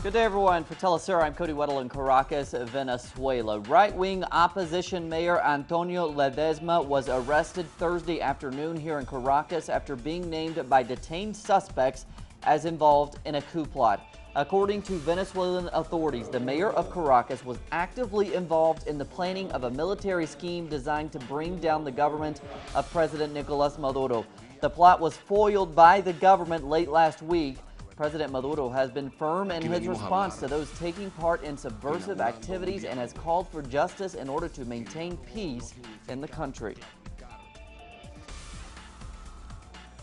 Good day, everyone. For Telesur, I'm Cody Weddle in Caracas, Venezuela. Right-wing opposition mayor Antonio Ledesma was arrested Thursday afternoon here in Caracas after being named by detained suspects as involved in a coup plot. According to Venezuelan authorities, the mayor of Caracas was actively involved in the planning of a military scheme designed to bring down the government of President Nicolas Maduro. The plot was foiled by the government late last week. President Maduro has been firm in his response to those taking part in subversive activities and has called for justice in order to maintain peace in the country.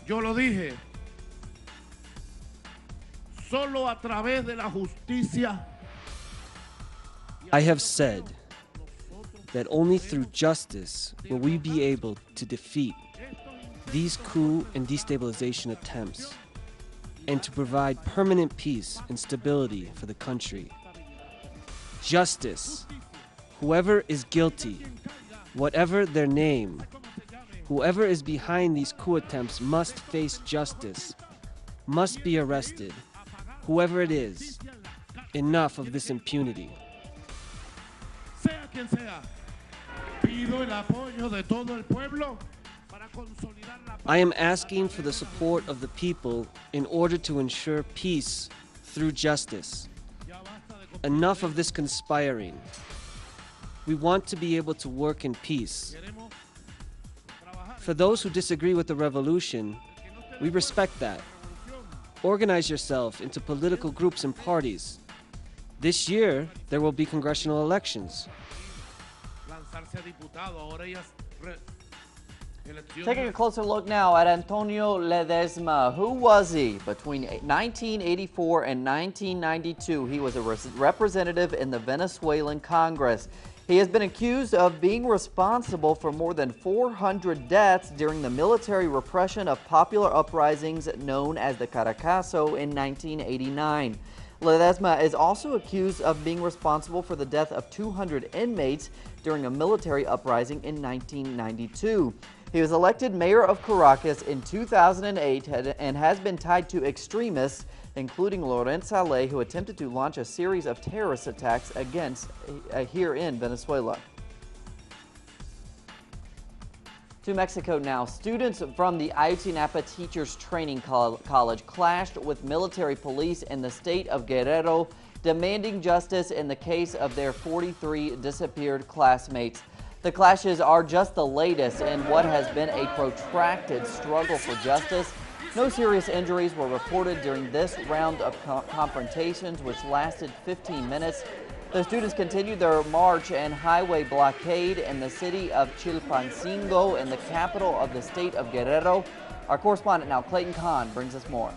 Yo lo dije, solo a través de la justicia. I have said that only through justice will we be able to defeat these coup and destabilization attempts and to provide permanent peace and stability for the country. Justice. Whoever is guilty, whatever their name, whoever is behind these coup attempts must face justice, must be arrested, whoever it is. Enough of this impunity. Sea quien sea, pido el apoyo de todo el pueblo. I am asking for the support of the people in order to ensure peace through justice. Enough of this conspiring. We want to be able to work in peace. For those who disagree with the revolution, we respect that. Organize yourself into political groups and parties. This year, there will be congressional elections. Taking a closer look now at Antonio Ledesma. Who was he? Between 1984 and 1992, he was a representative in the Venezuelan Congress. He has been accused of being responsible for more than 400 deaths during the military repression of popular uprisings known as the Caracaso in 1989. Ledesma is also accused of being responsible for the death of 200 inmates during a military uprising in 1992. He was elected mayor of Caracas in 2008 and has been tied to extremists, including Laurent Saleh, who attempted to launch a series of terrorist attacks against here in Venezuela. To Mexico now. Students from the Ayotzinapa Teachers Training College clashed with military police in the state of Guerrero, demanding justice in the case of their 43 disappeared classmates. The clashes are just the latest in what has been a protracted struggle for justice. No serious injuries were reported during this round of confrontations, which lasted 15 minutes. The students continued their march and highway blockade in the city of Chilpancingo, in the capital of the state of Guerrero. Our correspondent now, Clayton Kahn, brings us more.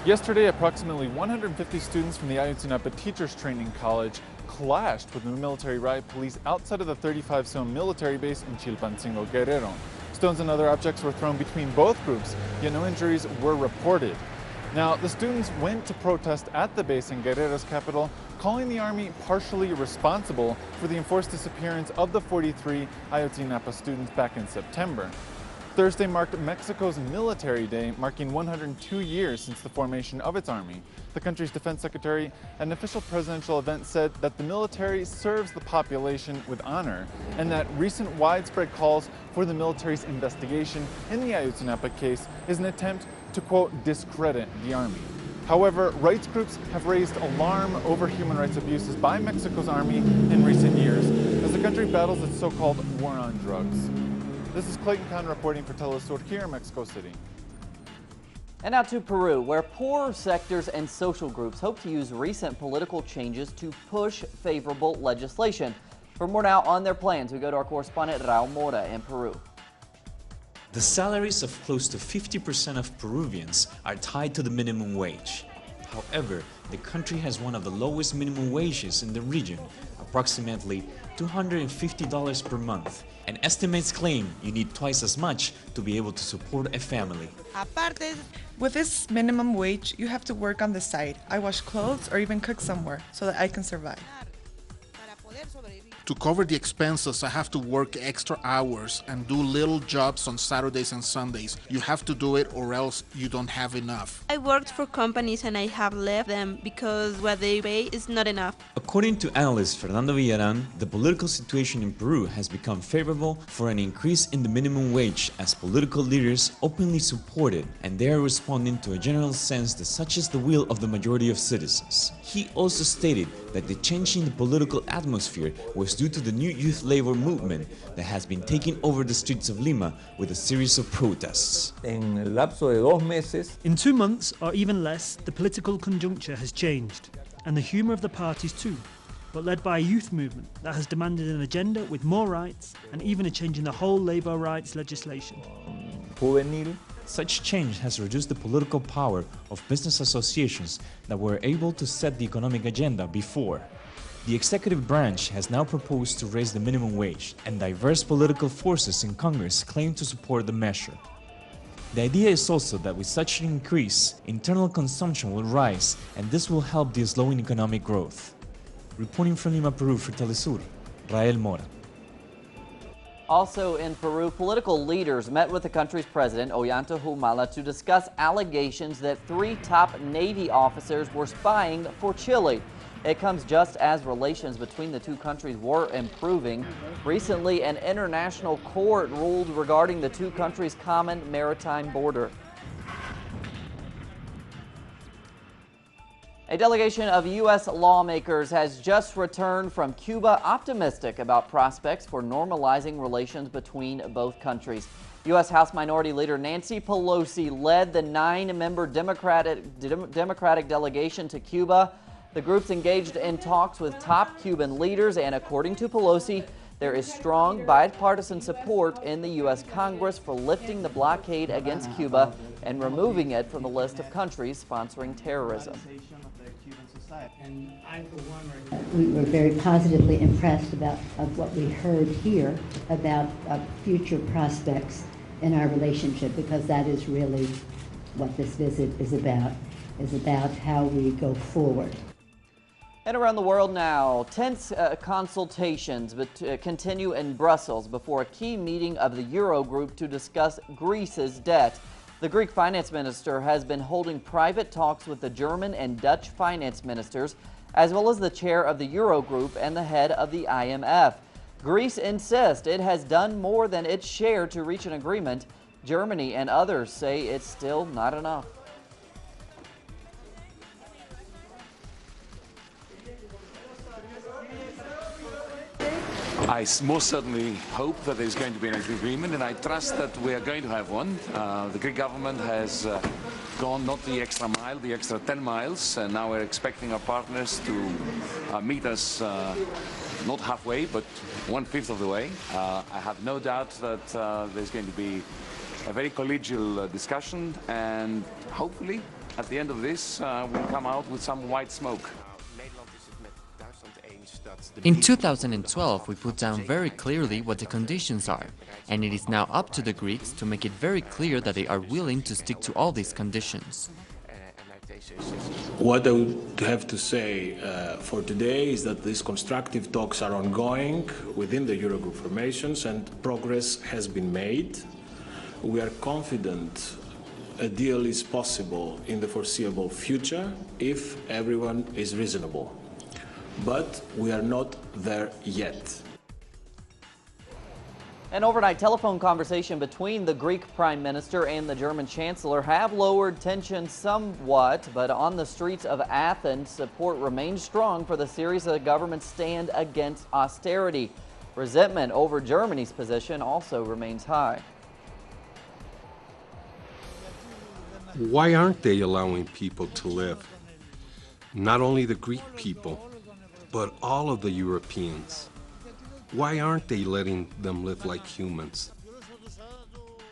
Yesterday, approximately 150 students from the Ayotzinapa Teachers Training College clashed with the military riot police outside of the 35-zone military base in Chilpancingo, Guerrero. Stones and other objects were thrown between both groups, yet no injuries were reported. Now, the students went to protest at the base in Guerrero's capital, calling the army partially responsible for the enforced disappearance of the 43 Ayotzinapa students back in September. Thursday marked Mexico's Military Day, marking 102 years since the formation of its army. The country's defense secretary at an official presidential event said that the military serves the population with honor, and that recent widespread calls for the military's investigation in the Ayotzinapa case is an attempt to, quote, discredit the army. However, rights groups have raised alarm over human rights abuses by Mexico's army in recent years as the country battles its so-called war on drugs. This is Clayton Kahn reporting for Telesur here in Mexico City. And now to Peru, where poorer sectors and social groups hope to use recent political changes to push favorable legislation. For more now on their plans, we go to our correspondent Raul Mora in Peru. The salaries of close to 50% of Peruvians are tied to the minimum wage. However, the country has one of the lowest minimum wages in the region, approximately $250 per month, and estimates claim you need twice as much to be able to support a family. With this minimum wage, you have to work on the side. I wash clothes or even cook somewhere so that I can survive. To cover the expenses, I have to work extra hours and do little jobs on Saturdays and Sundays. You have to do it or else you don't have enough. I worked for companies and I have left them because what they pay is not enough. According to analyst Fernando Villaran, the political situation in Peru has become favorable for an increase in the minimum wage as political leaders openly support it, and they are responding to a general sense that such is the will of the majority of citizens. He also stated that the change in the political atmosphere was due to the new youth labor movement that has been taking over the streets of Lima with a series of protests. En el lapso de 2 meses, In 2 months, or even less, the political conjuncture has changed, and the humour of the parties too, but led by a youth movement that has demanded an agenda with more rights and even a change in the whole labour rights legislation. juvenil. Such change has reduced the political power of business associations that were able to set the economic agenda before. The executive branch has now proposed to raise the minimum wage, and diverse political forces in Congress claim to support the measure. The idea is also that with such an increase, internal consumption will rise, and this will help the slowing economic growth. Reporting from Lima, Peru for Telesur, Rael Mora. Also in Peru, political leaders met with the country's president, Ollanta Humala, to discuss allegations that 3 top Navy officers were spying for Chile. It comes just as relations between the 2 countries were improving. Recently, an international court ruled regarding the 2 countries' common maritime border. A delegation of U.S. lawmakers has just returned from Cuba, optimistic about prospects for normalizing relations between both countries. U.S. House Minority Leader Nancy Pelosi led the 9-member Democratic delegation to Cuba. The groups engaged in talks with top Cuban leaders, and according to Pelosi, there is strong bipartisan support in the U.S. Congress for lifting the blockade against Cuba and removing it from the list of countries sponsoring terrorism. We were very positively impressed of what we heard here about future prospects in our relationship, because that is really what this visit is about how we go forward. And around the world now, tense consultations continue in Brussels before a key meeting of the Eurogroup to discuss Greece's debt. The Greek finance minister has been holding private talks with the German and Dutch finance ministers, as well as the chair of the Eurogroup and the head of the IMF. Greece insists it has done more than its share to reach an agreement. Germany and others say it's still not enough. I most certainly hope that there's going to be an agreement, and I trust that we are going to have one. The Greek government has gone not the extra mile, the extra 10 miles, and now we're expecting our partners to meet us not halfway, but 1/5 of the way. I have no doubt that there's going to be a very collegial discussion, and hopefully at the end of this we'll come out with some white smoke. In 2012, we put down very clearly what the conditions are, and it is now up to the Greeks to make it very clear that they are willing to stick to all these conditions. What I would have to say for today is that these constructive talks are ongoing within the Eurogroup formations and progress has been made. We are confident a deal is possible in the foreseeable future if everyone is reasonable. But we are not there yet. An overnight telephone conversation between the Greek Prime Minister and the German Chancellor have lowered tensions somewhat, but on the streets of Athens, support remains strong for the Syriza government's stand against austerity. Resentment over Germany's position also remains high. Why aren't they allowing people to live? Not only the Greek people, but all of the Europeans. Why aren't they letting them live like humans?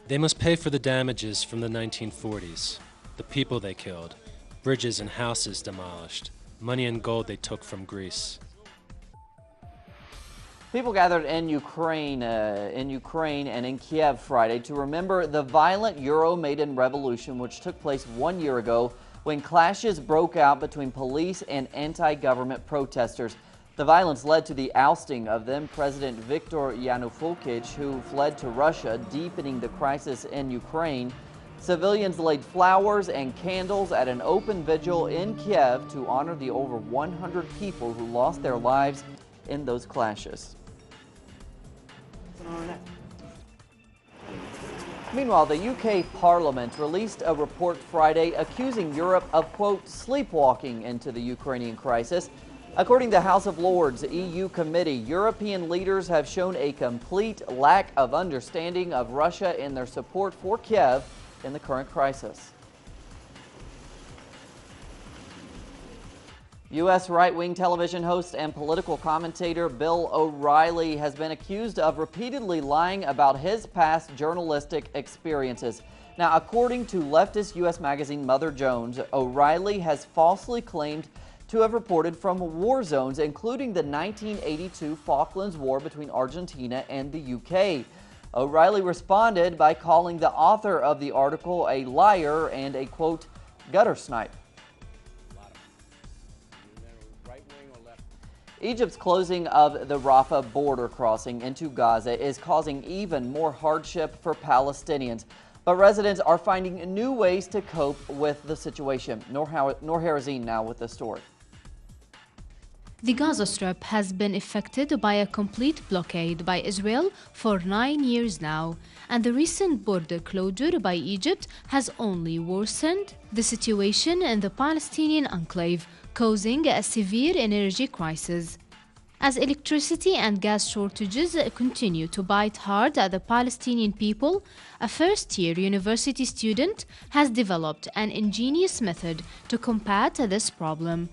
They must pay for the damages from the 1940s, the people they killed, bridges and houses demolished, money and gold they took from Greece. People gathered in Ukraine and in Kiev Friday to remember the violent Euromaidan revolution, which took place 1 year ago when clashes broke out between police and anti-government protesters. The violence led to the ousting of then President Viktor Yanukovych, who fled to Russia, deepening the crisis in Ukraine. Civilians laid flowers and candles at an open vigil in Kiev to honor the over 100 people who lost their lives in those clashes. Meanwhile, the UK Parliament released a report Friday accusing Europe of, quote, sleepwalking into the Ukrainian crisis. According to the House of Lords EU committee, European leaders have shown a complete lack of understanding of Russia in their support for Kiev in the current crisis. U.S. right-wing television host and political commentator Bill O'Reilly has been accused of repeatedly lying about his past journalistic experiences. Now, according to leftist U.S. magazine Mother Jones, O'Reilly has falsely claimed to have reported from war zones, including the 1982 Falklands War between Argentina and the UK. O'Reilly responded by calling the author of the article a liar and a, quote, gutter snipe. Egypt's closing of the Rafah border crossing into Gaza is causing even more hardship for Palestinians. But residents are finding new ways to cope with the situation. Noor Harazin now with the story. The Gaza Strip has been affected by a complete blockade by Israel for 9 years now, and the recent border closure by Egypt has only worsened the situation in the Palestinian enclave, causing a severe energy crisis. As electricity and gas shortages continue to bite hard at the Palestinian people, a first-year university student has developed an ingenious method to combat this problem.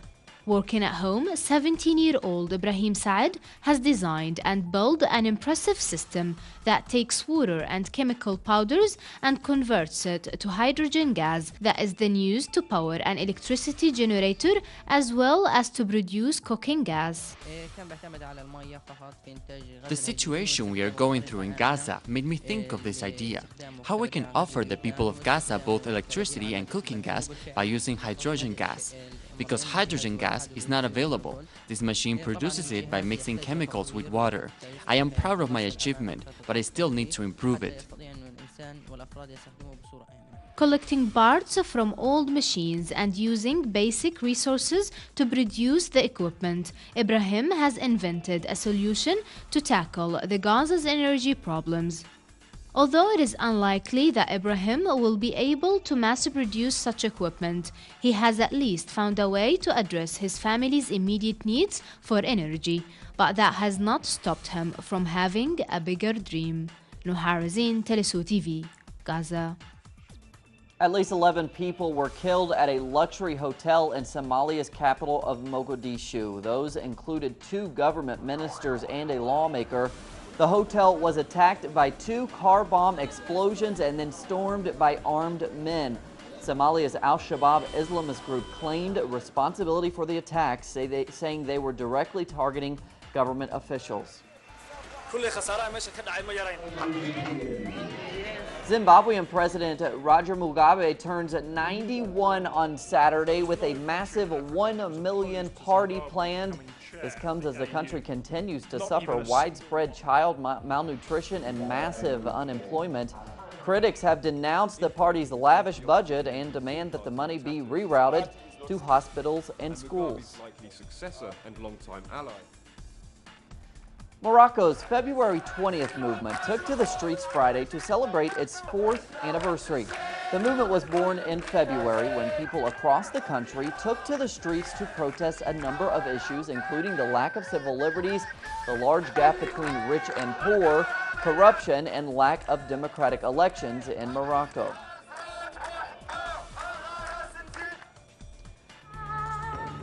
Working at home, 17-year-old Ibrahim Saad has designed and built an impressive system that takes water and chemical powders and converts it to hydrogen gas that is then used to power an electricity generator as well as to produce cooking gas. The situation we are going through in Gaza made me think of this idea, how we can offer the people of Gaza both electricity and cooking gas by using hydrogen gas. Because hydrogen gas is not available, this machine produces it by mixing chemicals with water. I am proud of my achievement, but I still need to improve it. Collecting parts from old machines and using basic resources to produce the equipment, Ibrahim has invented a solution to tackle the Gaza's energy problems. Although it is unlikely that Ibrahim will be able to mass-produce such equipment, he has at least found a way to address his family's immediate needs for energy, but that has not stopped him from having a bigger dream. Noor Harazin, Telesu TV, Gaza. At least 11 people were killed at a luxury hotel in Somalia's capital of Mogadishu. Those included 2 government ministers and a lawmaker. The hotel was attacked by 2 car bomb explosions and then stormed by armed men. Somalia's Al-Shabaab Islamist group claimed responsibility for the attacks, saying they were directly targeting government officials. Zimbabwean President Roger Mugabe turns 91 on Saturday with a massive 1 million party planned. This comes as the country continues to suffer widespread child malnutrition and massive unemployment. Critics have denounced the party's lavish budget and demand that the money be rerouted to hospitals and schools. Morocco's February 20th movement took to the streets Friday to celebrate its 4th anniversary. The movement was born in February when people across the country took to the streets to protest a number of issues, including the lack of civil liberties, the large gap between rich and poor, corruption, and lack of democratic elections in Morocco.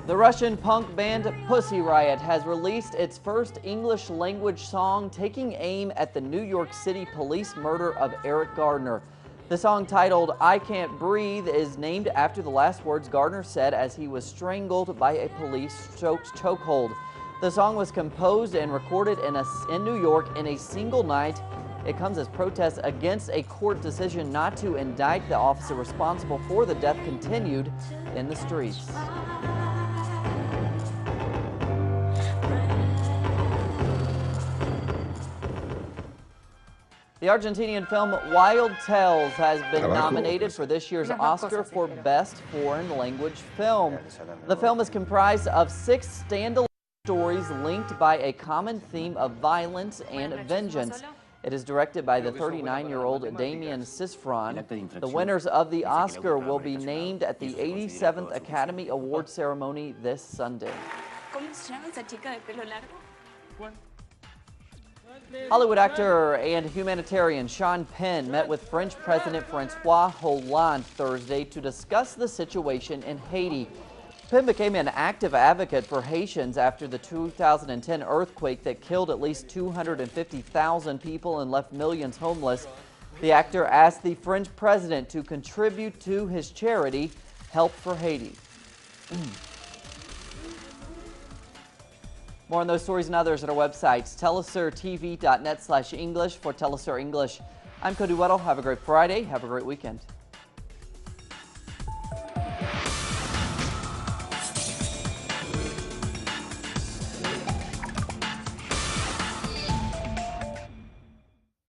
The Russian punk band Pussy Riot has released its first English-language song taking aim at the New York City police murder of Eric Gardner. The song, titled "I Can't Breathe," is named after the last words Gardner said as he was strangled by a police chokehold. The song was composed and recorded in New York in a single night. It comes as protests against a court decision not to indict the officer responsible for the death continued in the streets. The Argentinian film Wild Tales has been nominated for this year's Oscar for Best Foreign Language Film. The film is comprised of 6 standalone stories linked by a common theme of violence and vengeance. It is directed by the 39-year-old Damien Cisfron. The winners of the Oscar will be named at the 87th Academy Award ceremony this Sunday. Hollywood actor and humanitarian Sean Penn met with French President Francois Hollande Thursday to discuss the situation in Haiti. Penn became an active advocate for Haitians after the 2010 earthquake that killed at least 250,000 people and left millions homeless. The actor asked the French president to contribute to his charity, Help for Haiti. More on those stories and others at our websites, telesurtv.net/English for Telesur English. I'm Cody Weddle. Have a great Friday. Have a great weekend.